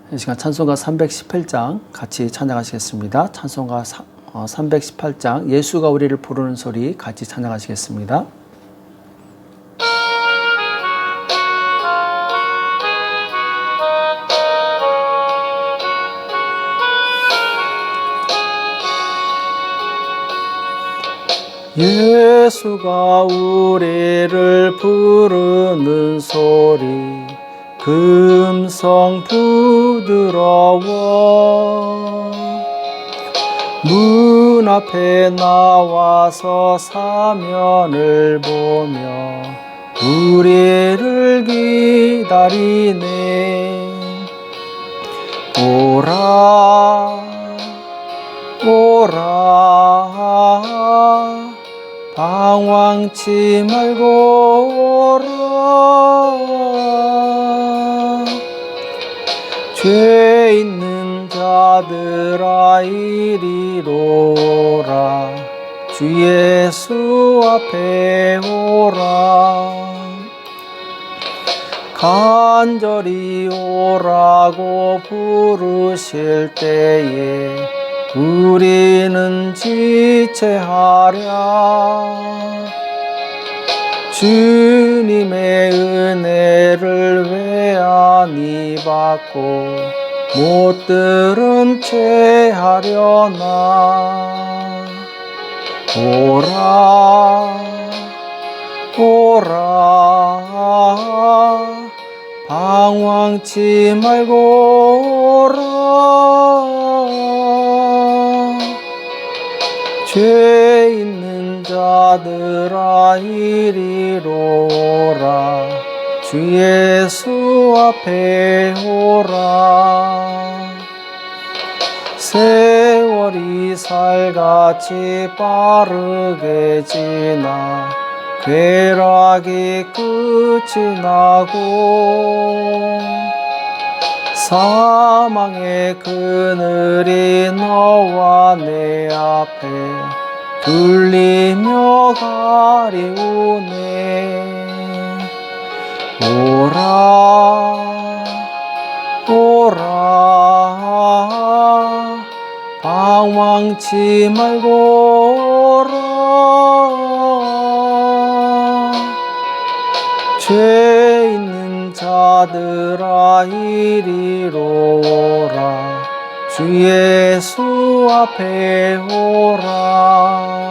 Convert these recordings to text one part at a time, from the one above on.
이 시간 찬송가 318장 같이 찬양하시겠습니다. 찬송가 318장 예수가 우리를 부르는 소리 같이 찬양하시겠습니다. 예수가 우리를 부르는 소리 금성 부드러워 문 앞에 나와서 사면을 보며 우리를 기다리네. 오라 오라 방황치 말고 오라. 죄 있는 자들아 이리로 오라. 주 예수 앞에 오라. 간절히 오라고 부르실 때에 우리는 지체하랴. 주님의 은혜를 외안히 받고 못 들은 채 하려나. 오라 오라 방황치 말고 오라. 죄 있는 자들아 이리로 오라. 주 예수 앞에 오라. 세월이 살같이 빠르게 지나 쾌락이 끝이 나고 사망의 그늘이 너와 내 앞에 둘리며 가리우네. 오라 오라 방황치 말고 오라. 죄 있는 자들아 이리로 오라. 주 예수 앞에 오라.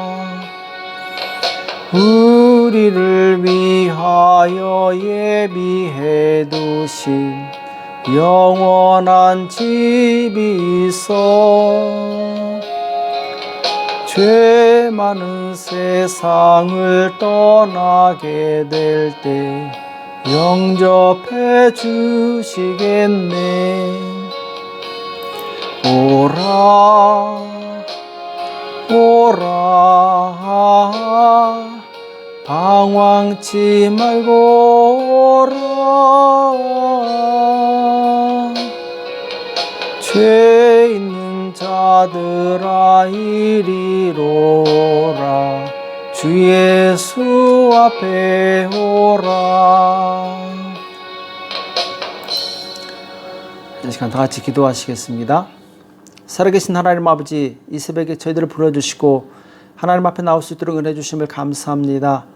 우리를 위하여 예비해 두신 영원한 집이 있어. 죄 많은 세상을 떠나게 될 때 영접해 주시겠네. 오라 오라 방황치 말고 오라. 죄 있는 자들아 이리로 오라. 주 예수 앞에 오라. 이 시간 다 같이 기도하시겠습니다. 살아계신 하나님 아버지, 이 새벽에 저희들을 불러주시고 하나님 앞에 나올 수 있도록 은혜 주심을 감사합니다.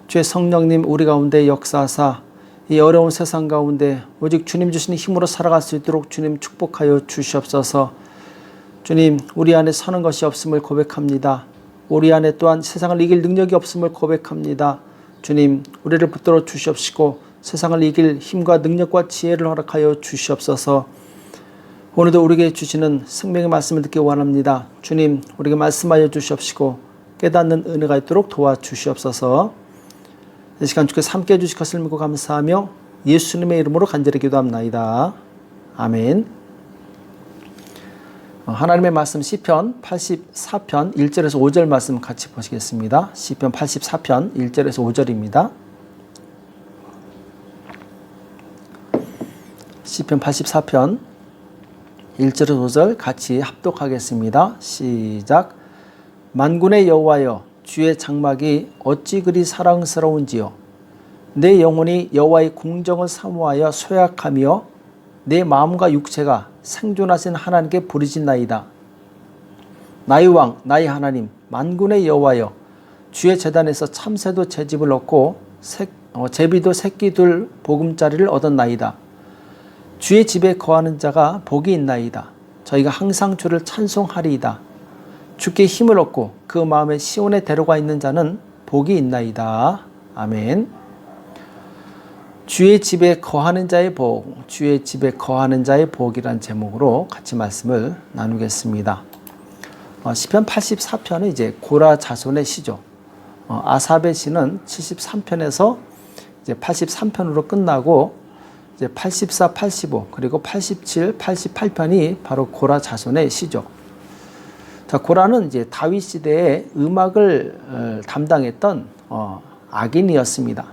주의 성령님 우리 가운데 역사하사 이 어려운 세상 가운데 오직 주님 주시는 힘으로 살아갈 수 있도록 주님 축복하여 주시옵소서. 주님, 우리 안에 서는 것이 없음을 고백합니다. 우리 안에 또한 세상을 이길 능력이 없음을 고백합니다. 주님, 우리를 붙들어 주시옵시고 세상을 이길 힘과 능력과 지혜를 허락하여 주시옵소서. 오늘도 우리에게 주시는 생명의 말씀을 듣기 원합니다. 주님, 우리에게 말씀하여 주시옵시고 깨닫는 은혜가 있도록 도와주시옵소서. 이 시간 주께서 함께해 주실 것을 믿고 감사하며 예수님의 이름으로 간절히 기도합나이다. 아멘. 하나님의 말씀 시편 84편 1절에서 5절 말씀 같이 보시겠습니다. 시편 84편 1절에서 5절입니다. 시편 84편 1절에서 5절 같이 합독하겠습니다. 시작. 만군의 여호와여, 주의 장막이 어찌 그리 사랑스러운지요. 내 영혼이 여호와의 궁정을 사모하여 소약하며 내 마음과 육체가 생존하신 하나님께 부르짖나이다. 나의 왕 나의 하나님 만군의 여호와여, 주의 제단에서 참새도 제집을 얻고 제비도 새끼 둘 보금자리를 얻었나이다. 주의 집에 거하는 자가 복이 있나이다. 저희가 항상 주를 찬송하리이다. 주께 힘을 얻고 그 마음에 시온에 데려가 있는 자는 복이 있나이다. 아멘. 주의 집에 거하는 자의 복, 주의 집에 거하는 자의 복이란 제목으로 같이 말씀을 나누겠습니다. 시편 84편은 이제 고라 자손의 시죠. 아삽의 시는 73편에서 이제 83편으로 끝나고 이제 84, 85 그리고 87, 88편이 바로 고라 자손의 시죠. 자, 고라는 이제 다윗 시대에 음악을 담당했던 악인이었습니다.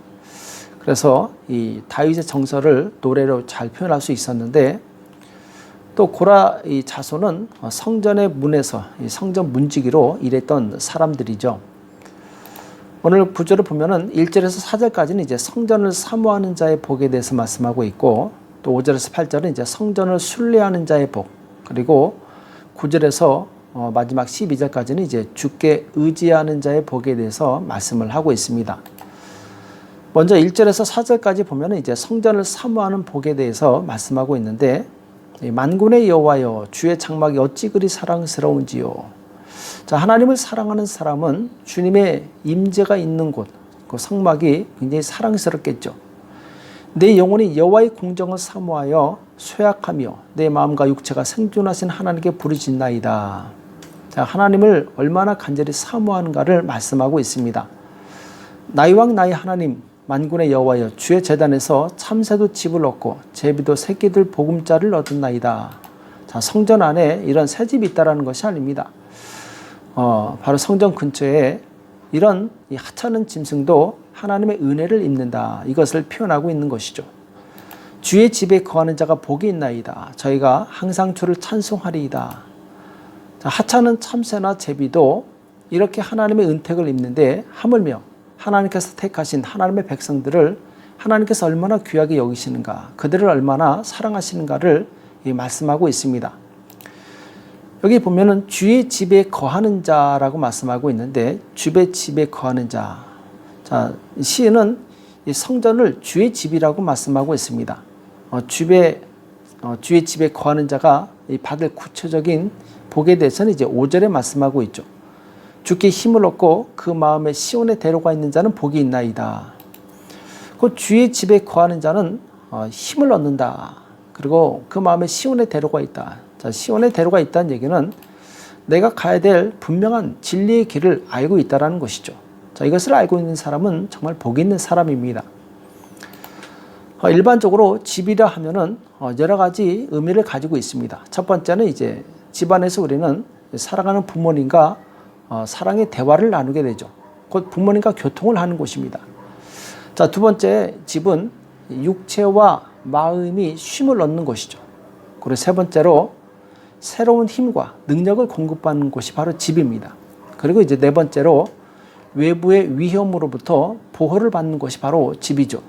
그래서 이 다윗의 정서를 노래로 잘 표현할 수 있었는데, 또 고라 이 자손은 성전의 문에서 이 성전 문지기로 일했던 사람들이죠. 오늘 구절을 보면은 1절에서 4절까지는 이제 성전을 사모하는 자의 복에 대해서 말씀하고 있고, 또 5절에서 8절은 이제 성전을 순례하는 자의 복, 그리고 9절에서 마지막 12절까지는 이제 주께 의지하는 자의 복에 대해서 말씀을 하고 있습니다. 먼저 1절에서 4절까지 보면은 이제 성전을 사모하는 복에 대해서 말씀하고 있는데, 만군의 여호와여, 주의 장막이 어찌 그리 사랑스러운지요. 자, 하나님을 사랑하는 사람은 주님의 임재가 있는 곳, 그 성막이 굉장히 사랑스럽겠죠. 내 영혼이 여호와의 공정을 사모하여 쇠약하며 내 마음과 육체가 생존하신 하나님께 부르짖나이다. 자, 하나님을 얼마나 간절히 사모하는가를 말씀하고 있습니다. 나의 왕 나의 하나님 만군의 여호와여, 주의 제단에서 참새도 집을 얻고 제비도 새끼들 보금자를 얻었나이다. 자, 성전 안에 이런 새집이 있다라는 것이 아닙니다. 바로 성전 근처에 이런 이 하찮은 짐승도 하나님의 은혜를 입는다, 이것을 표현하고 있는 것이죠. 주의 집에 거하는 자가 복이 있나이다. 저희가 항상 주를 찬송하리이다. 자, 하찮은 참새나 제비도 이렇게 하나님의 은택을 입는데, 하물며 하나님께서 택하신 하나님의 백성들을 하나님께서 얼마나 귀하게 여기시는가, 그들을 얼마나 사랑하시는가를 말씀하고 있습니다. 여기 보면은 주의 집에 거하는 자라고 말씀하고 있는데, 주의 집에 거하는 자. 자, 시인은 이 성전을 주의 집이라고 말씀하고 있습니다. 주의 집에 거하는 자가 받을 구체적인 복에 대해서는 이제 5절에 말씀하고 있죠. 주께 힘을 얻고 그 마음에 시온에 데려가 있는 자는 복이 있나이다. 그 주의 집에 거하는 자는 힘을 얻는다. 그리고 그 마음에 시온에 데려가 있다. 자, 시온에 데려가 있다는 얘기는 내가 가야 될 분명한 진리의 길을 알고 있다는 것이죠. 자, 이것을 알고 있는 사람은 정말 복이 있는 사람입니다. 일반적으로 집이라 하면은 여러 가지 의미를 가지고 있습니다. 첫 번째는 이제 집안에서 우리는 사랑하는 부모님과 사랑의 대화를 나누게 되죠. 곧 부모님과 교통을 하는 곳입니다. 자, 두 번째, 집은 육체와 마음이 쉼을 얻는 곳이죠. 그리고 세 번째로 새로운 힘과 능력을 공급받는 곳이 바로 집입니다. 그리고 이제 네 번째로 외부의 위험으로부터 보호를 받는 것이 바로 집이죠.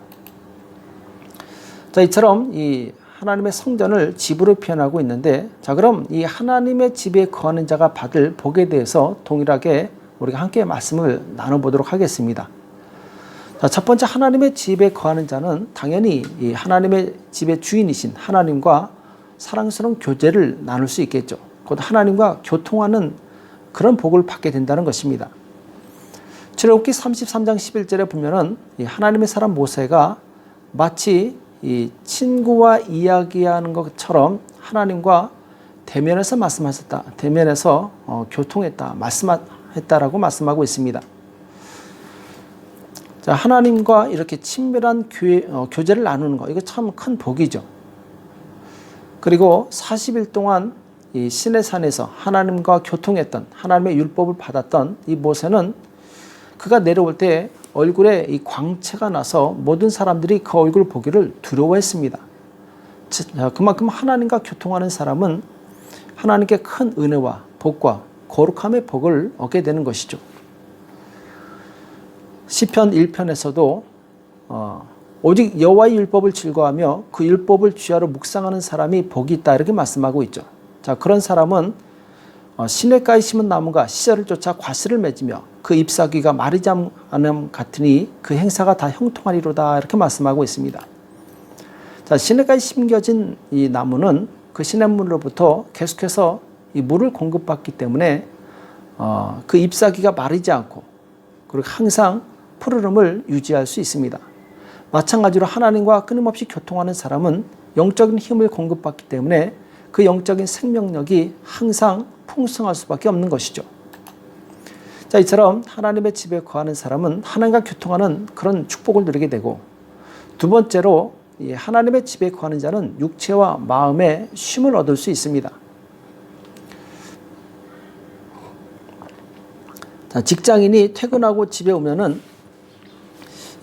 자, 이처럼 이 하나님의 성전을 집으로 표현하고 있는데, 자, 그럼 이 하나님의 집에 거하는 자가 받을 복에 대해서 동일하게 우리가 함께 말씀을 나눠보도록 하겠습니다. 자, 첫 번째, 하나님의 집에 거하는 자는 당연히 이 하나님의 집의 주인이신 하나님과 사랑스러운 교제를 나눌 수 있겠죠. 곧 하나님과 교통하는 그런 복을 받게 된다는 것입니다. 출애굽기 33장 11절에 보면은 이 하나님의 사람 모세가 마치 이 친구와 이야기하는 것처럼 하나님과 대면에서 말씀하셨다, 대면에서 교통했다, 말씀했다라고 말씀하고 있습니다. 자, 하나님과 이렇게 친밀한 교제를 나누는 것, 이거 참 큰 복이죠. 그리고 40일 동안 이 시내산에서 하나님과 교통했던, 하나님의 율법을 받았던 이 모세는 그가 내려올 때 얼굴에 이 광채가 나서 모든 사람들이 그 얼굴을 보기를 두려워했습니다. 그만큼 하나님과 교통하는 사람은 하나님께 큰 은혜와 복과 거룩함의 복을 얻게 되는 것이죠. 시편 1편에서도 오직 여호와의 율법을 즐거워하며 그 율법을 주야로 묵상하는 사람이 복이 있다 이렇게 말씀하고 있죠. 자, 그런 사람은 시냇가에 심은 나무가 시절을 쫓아 과실을 맺으며 그 잎사귀가 마르지 않음 같으니 그 행사가 다 형통하리로다 이렇게 말씀하고 있습니다. 자, 시냇가에 심겨진 이 나무는 그 시냇물로부터 계속해서 이 물을 공급받기 때문에 그 잎사귀가 마르지 않고 그리고 항상 푸르름을 유지할 수 있습니다. 마찬가지로 하나님과 끊임없이 교통하는 사람은 영적인 힘을 공급받기 때문에 그 영적인 생명력이 항상 풍성할 수밖에 없는 것이죠. 자, 이처럼 하나님의 집에 거하는 사람은 하나님과 교통하는 그런 축복을 누리게 되고, 두 번째로 하나님의 집에 거하는 자는 육체와 마음의 쉼을 얻을 수 있습니다. 자, 직장인이 퇴근하고 집에 오면은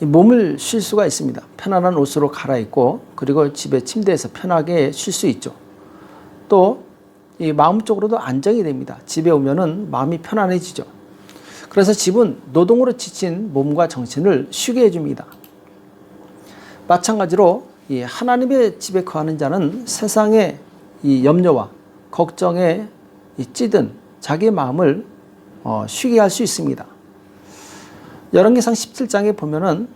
몸을 쉴 수가 있습니다. 편안한 옷으로 갈아입고 그리고 집에 침대에서 편하게 쉴 수 있죠. 또 이 마음적으로도 안정이 됩니다. 집에 오면은 마음이 편안해지죠. 그래서 집은 노동으로 지친 몸과 정신을 쉬게 해줍니다. 마찬가지로 이 하나님의 집에 거하는 자는 세상의 이 염려와 걱정에 찌든 자기의 마음을 쉬게 할 수 있습니다. 열왕기상 17장에 보면은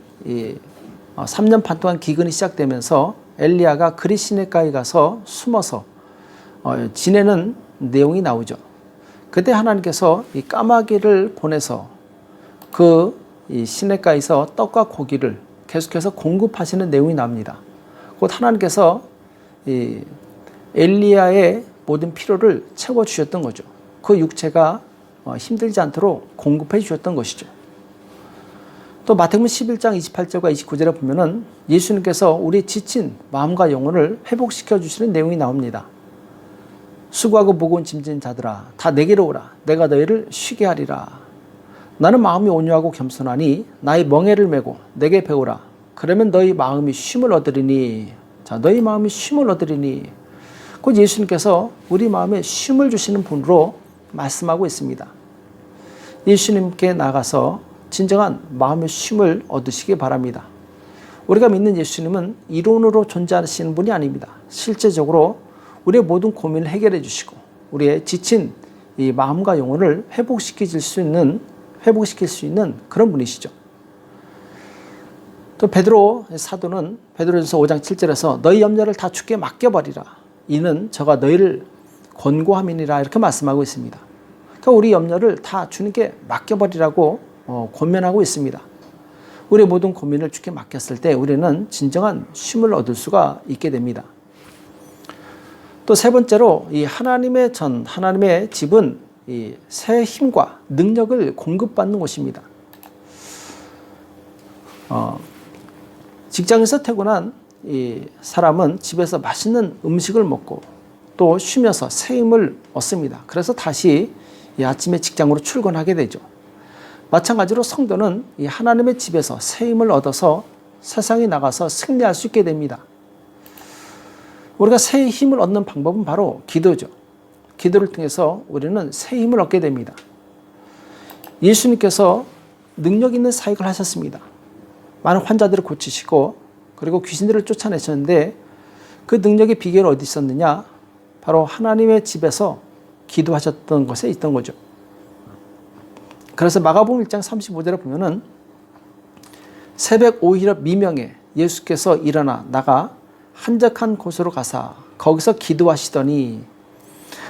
3년 반 동안 기근이 시작되면서 엘리야가 그리 시냇가에 가서 숨어서 지내는 내용이 나오죠. 그때 하나님께서 이 까마귀를 보내서 그 시냇가에서 떡과 고기를 계속해서 공급하시는 내용이 나옵니다. 곧 하나님께서 이 엘리야의 모든 필요를 채워주셨던 거죠. 그 육체가 힘들지 않도록 공급해 주셨던 것이죠. 또 마태복음 11장 28절과 29절에 보면은 예수님께서 우리 지친 마음과 영혼을 회복시켜 주시는 내용이 나옵니다. 수고하고 무거운 짐진 자들아 다 내게로 오라. 내가 너희를 쉬게 하리라. 나는 마음이 온유하고 겸손하니 나의 멍에를 메고 내게 배우라. 그러면 너희 마음이 쉼을 얻으리니. 자, 너희 마음이 쉼을 얻으리니. 곧 예수님께서 우리 마음에 쉼을 주시는 분으로 말씀하고 있습니다. 예수님께 나가서 진정한 마음의 쉼을 얻으시기 바랍니다. 우리가 믿는 예수님은 이론으로 존재하시는 분이 아닙니다. 실제적으로 우리의 모든 고민을 해결해 주시고 우리의 지친 이 마음과 영혼을 회복시킬 수 있는 그런 분이시죠. 또 베드로 사도는 베드로전서 5장 7절에서 너희 염려를 다 주께 맡겨버리라. 이는 저가 너희를 권고함이니라 이렇게 말씀하고 있습니다. 그러니까 우리 염려를 다 주님께 맡겨버리라고 권면하고 있습니다. 우리의 모든 고민을 주께 맡겼을 때 우리는 진정한 쉼을 얻을 수가 있게 됩니다. 또 세 번째로 이 하나님의 집은 이 새 힘과 능력을 공급받는 곳입니다. 직장에서 퇴근한 이 사람은 집에서 맛있는 음식을 먹고 또 쉬면서 새 힘을 얻습니다. 그래서 다시 이 아침에 직장으로 출근하게 되죠. 마찬가지로 성도는 이 하나님의 집에서 새 힘을 얻어서 세상에 나가서 승리할 수 있게 됩니다. 우리가 새 힘을 얻는 방법은 바로 기도죠. 기도를 통해서 우리는 새 힘을 얻게 됩니다. 예수님께서 능력 있는 사역을 하셨습니다. 많은 환자들을 고치시고 그리고 귀신들을 쫓아내셨는데 그 능력의 비결이 어디 있었느냐? 바로 하나님의 집에서 기도하셨던 것에 있던 거죠. 그래서 마가복음 1장 35절에 보면은 새벽 오히려 미명에 예수께서 일어나 나가 한적한 곳으로 가사 거기서 기도하시더니,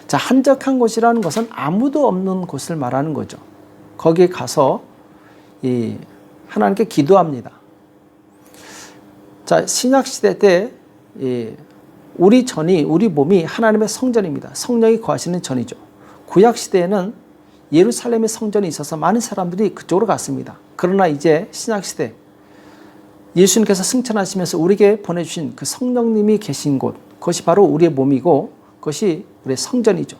자, 한적한 곳이라는 것은 아무도 없는 곳을 말하는 거죠. 거기에 가서 하나님께 기도합니다. 자, 신약 시대 때 우리 몸이 하나님의 성전입니다. 성령이 거하시는 전이죠. 구약 시대에는 예루살렘의 성전이 있어서 많은 사람들이 그쪽으로 갔습니다. 그러나 이제 신약 시대 예수님께서 승천하시면서 우리에게 보내주신 그 성령님이 계신 곳, 그것이 바로 우리의 몸이고 그것이 우리의 성전이죠.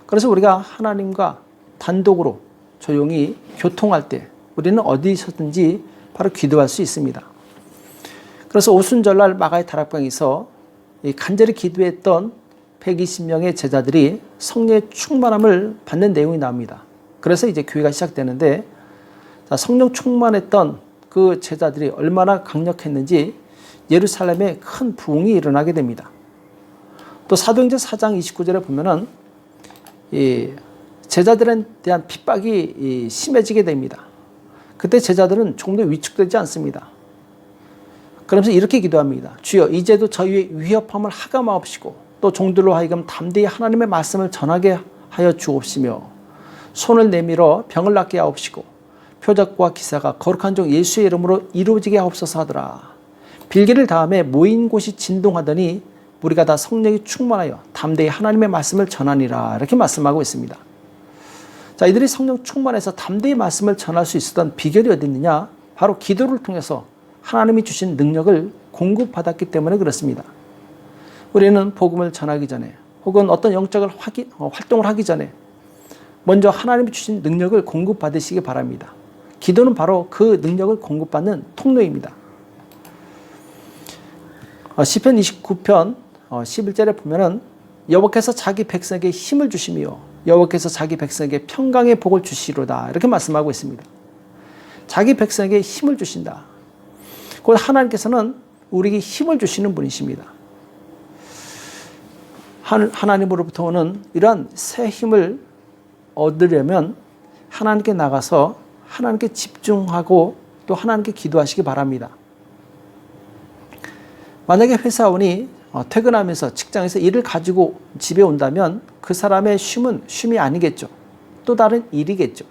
그래서 우리가 하나님과 단독으로 조용히 교통할 때 우리는 어디서든지 바로 기도할 수 있습니다. 그래서 오순절날 마가의 다락방에서 간절히 기도했던 120명의 제자들이 성령의 충만함을 받는 내용이 나옵니다. 그래서 이제 교회가 시작되는데, 성령 충만했던 그 제자들이 얼마나 강력했는지 예루살렘에 큰 부흥이 일어나게 됩니다. 또 사도행전 4장 29절에 보면은 이 제자들에 대한 핍박이 심해지게 됩니다. 그때 제자들은 조금 더 위축되지 않습니다. 그러면서 이렇게 기도합니다. 주여, 이제도 저희의 위협함을 하감하옵시고 또 종들로 하여금 담대히 하나님의 말씀을 전하게 하여 주옵시며 손을 내밀어 병을 낫게 하옵시고 표적과 기사가 거룩한 종 예수의 이름으로 이루어지게 하옵소서 하더라. 빌기를 다음에 모인 곳이 진동하더니 우리가 다 성령이 충만하여 담대히 하나님의 말씀을 전하니라. 이렇게 말씀하고 있습니다. 자, 이들이 성령 충만해서 담대히 말씀을 전할 수 있었던 비결이 어디 있느냐? 바로 기도를 통해서 하나님이 주신 능력을 공급받았기 때문에 그렇습니다. 우리는 복음을 전하기 전에 혹은 어떤 영적인 활동을 하기 전에 먼저 하나님이 주신 능력을 공급받으시기 바랍니다. 기도는 바로 그 능력을 공급받는 통로입니다. 시편 29편 11절에 보면은 여호와께서 자기 백성에게 힘을 주시며 여호와께서 자기 백성에게 평강의 복을 주시로다. 이렇게 말씀하고 있습니다. 자기 백성에게 힘을 주신다. 곧 하나님께서는 우리에게 힘을 주시는 분이십니다. 하나님으로부터 오는 이러한 새 힘을 얻으려면 하나님께 나가서 하나님께 집중하고 또 하나님께 기도하시기 바랍니다. 만약에 회사원이 퇴근하면서 직장에서 일을 가지고 집에 온다면 그 사람의 쉼은 쉼이 아니겠죠. 또 다른 일이겠죠.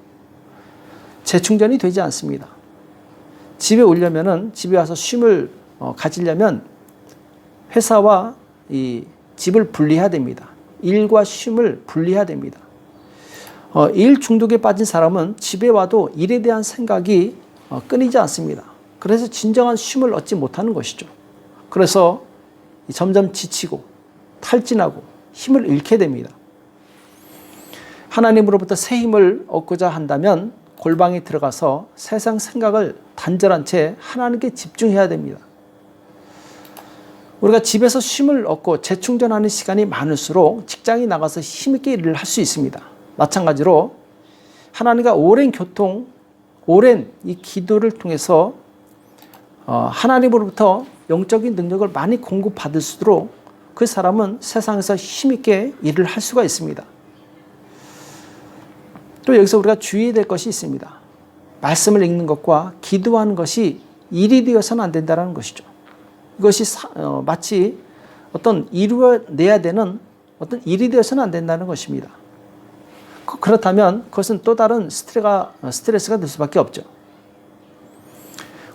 재충전이 되지 않습니다. 집에 오려면은 집에 와서 쉼을 가지려면 회사와 이 집을 분리해야 됩니다. 일과 쉼을 분리해야 됩니다. 일 중독에 빠진 사람은 집에 와도 일에 대한 생각이 끊이지 않습니다. 그래서 진정한 쉼을 얻지 못하는 것이죠. 그래서 점점 지치고 탈진하고 힘을 잃게 됩니다. 하나님으로부터 새 힘을 얻고자 한다면 골방에 들어가서 세상 생각을 단절한 채 하나님께 집중해야 됩니다. 우리가 집에서 쉼을 얻고 재충전하는 시간이 많을수록 직장에 나가서 힘있게 일을 할 수 있습니다. 마찬가지로 하나님과 오랜 교통, 오랜 이 기도를 통해서 하나님으로부터 영적인 능력을 많이 공급받을수록 그 사람은 세상에서 힘있게 일을 할 수가 있습니다. 또 여기서 우리가 주의해야 될 것이 있습니다. 말씀을 읽는 것과 기도하는 것이 일이 되어서는 안 된다는 것이죠. 이것이 마치 어떤 이루어내야 되는 어떤 일이 되어서는 안 된다는 것입니다. 그렇다면 그것은 또 다른 스트레스가 될 수밖에 없죠.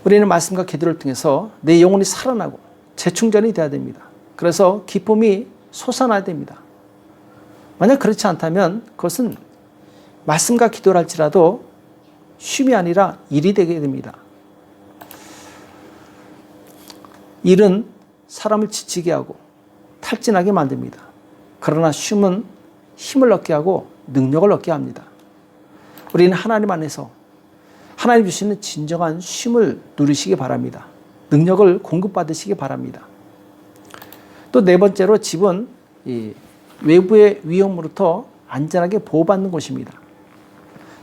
우리는 말씀과 기도를 통해서 내 영혼이 살아나고 재충전이 돼야 됩니다. 그래서 기쁨이 솟아나야 됩니다. 만약 그렇지 않다면 그것은 말씀과 기도를 할지라도 쉼이 아니라 일이 되게 됩니다. 일은 사람을 지치게 하고 탈진하게 만듭니다. 그러나 쉼은 힘을 얻게 하고 능력을 얻게 합니다. 우리는 하나님 안에서 하나님 주시는 진정한 쉼을 누리시기 바랍니다. 능력을 공급받으시기 바랍니다. 또 네 번째로 집은 이 외부의 위험으로부터 안전하게 보호받는 곳입니다.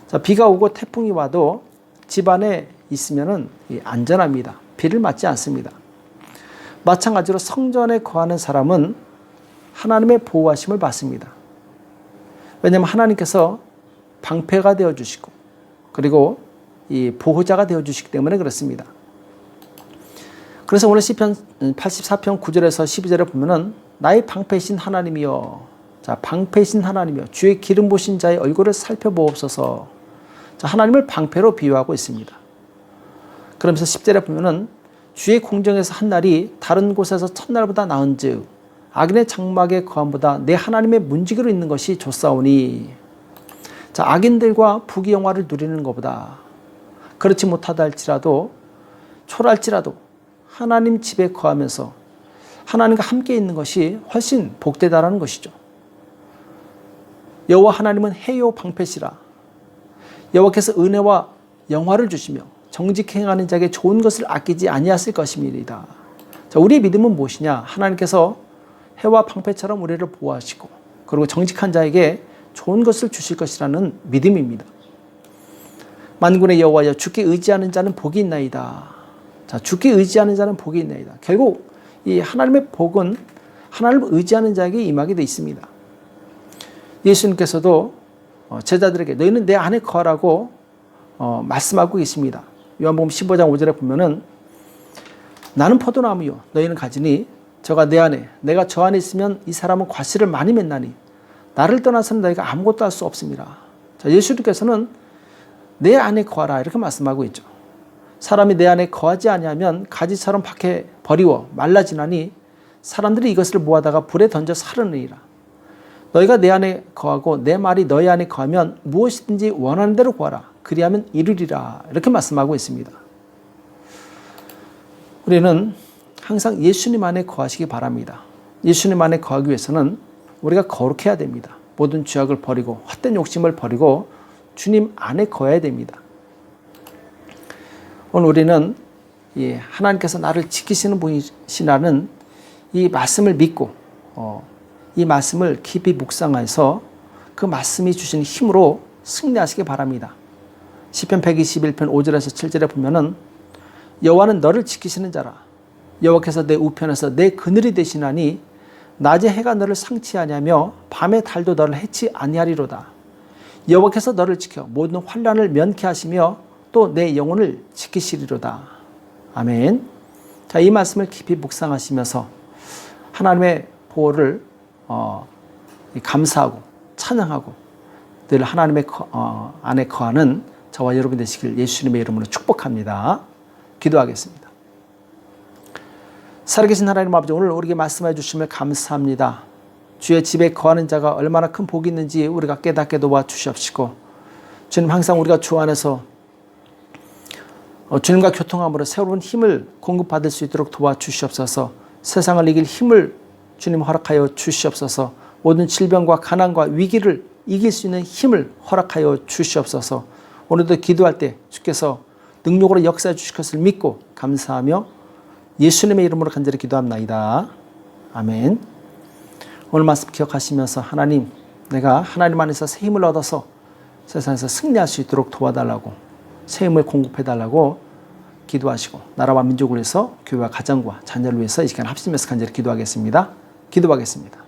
자, 비가 오고 태풍이 와도 집 안에 있으면 안전합니다. 비를 맞지 않습니다. 마찬가지로 성전에 거하는 사람은 하나님의 보호하심을 받습니다. 왜냐하면 하나님께서 방패가 되어주시고 그리고 이 보호자가 되어주시기 때문에 그렇습니다. 그래서 오늘 시편 84편 9절에서 12절에 보면은 나의 방패이신 하나님이여, 자, 방패이신 하나님이여 주의 기름 부으신 자의 얼굴을 살펴보옵소서. 자, 하나님을 방패로 비유하고 있습니다. 그러면서 10절에 보면은 주의 공정에서 한 날이 다른 곳에서 첫날보다 나은즉 악인의 장막의 거함보다 내 하나님의 문지기로 있는 것이 좋사오니. 자, 악인들과 부귀영화를 누리는 것보다 그렇지 못하다 할지라도 초라할지라도 하나님 집에 거하면서 하나님과 함께 있는 것이 훨씬 복되다라는 것이죠. 여호와 하나님은 해요 방패시라. 여호와께서 은혜와 영화를 주시며 정직히 행하는 자에게 좋은 것을 아끼지 아니하실 것입니다. 자, 우리의 믿음은 무엇이냐? 하나님께서 해와 방패처럼 우리를 보호하시고 그리고 정직한 자에게 좋은 것을 주실 것이라는 믿음입니다. 만군의 여호와여 주께 의지하는 자는 복이 있나이다. 자, 주께 의지하는 자는 복이 있나이다. 결국 이 하나님의 복은 하나님을 의지하는 자에게 임하게 되어 있습니다. 예수님께서도 제자들에게 너희는 내 안에 거하라고 말씀하고 계십니다. 요한복음 15장 5절에 보면은 나는 포도나무요 너희는 가지니 저가 내 안에 내가 저 안에 있으면 이 사람은 과실을 많이 맺나니 나를 떠나서는 너희가 아무것도 할 수 없습니다. 자, 예수님께서는 내 안에 거하라 이렇게 말씀하고 있죠. 사람이 내 안에 거하지 아니하면 가지처럼 밖에 버리워 말라지나니 사람들이 이것을 모아다가 불에 던져 사르느니라. 너희가 내 안에 거하고 내 말이 너희 안에 거하면 무엇이든지 원하는 대로 구하라. 그리하면 이루리라. 이렇게 말씀하고 있습니다. 우리는 항상 예수님 안에 거하시기 바랍니다. 예수님 안에 거하기 위해서는 우리가 거룩해야 됩니다. 모든 죄악을 버리고 헛된 욕심을 버리고 주님 안에 거해야 됩니다. 오늘 우리는 하나님께서 나를 지키시는 분이시라는 이 말씀을 믿고 이 말씀을 깊이 묵상해서 그 말씀이 주신 힘으로 승리하시기 바랍니다. 시편 121편 5절에서 7절에 보면은 여호와는 너를 지키시는 자라. 여호와께서 내 우편에서 내 그늘이 되시나니 낮에 해가 너를 상치 아니하며 밤에 달도 너를 해치 아니하리로다. 여호와께서 너를 지켜 모든 환난을 면케 하시며 또 내 영혼을 지키시리로다. 아멘. 자, 이 말씀을 깊이 묵상하시면서 하나님의 보호를 감사하고 찬양하고 늘 하나님의 안에 거하는 저와 여러분 되시길 예수님의 이름으로 축복합니다. 기도하겠습니다. 살아계신 하나님 아버지, 오늘 우리에게 말씀해 주심을 감사합니다. 주의 집에 거하는 자가 얼마나 큰 복이 있는지 우리가 깨닫게 도와주시옵시고, 주님 항상 우리가 주 안에서 주님과 교통함으로 새로운 힘을 공급받을 수 있도록 도와주시옵소서. 세상을 이길 힘을 주님 허락하여 주시옵소서. 모든 질병과 가난과 위기를 이길 수 있는 힘을 허락하여 주시옵소서. 오늘도 기도할 때 주께서 능력으로 역사해 주실 것을 믿고 감사하며 예수님의 이름으로 간절히 기도합나이다. 아멘. 오늘 말씀 기억하시면서 하나님, 내가 하나님 안에서 새 힘을 얻어서 세상에서 승리할 수 있도록 도와달라고, 새 힘을 공급해달라고 기도하시고, 나라와 민족을 위해서 교회와 가정과 자녀를 위해서 이 시간 합심해서 간절히 기도하겠습니다. 기도하겠습니다.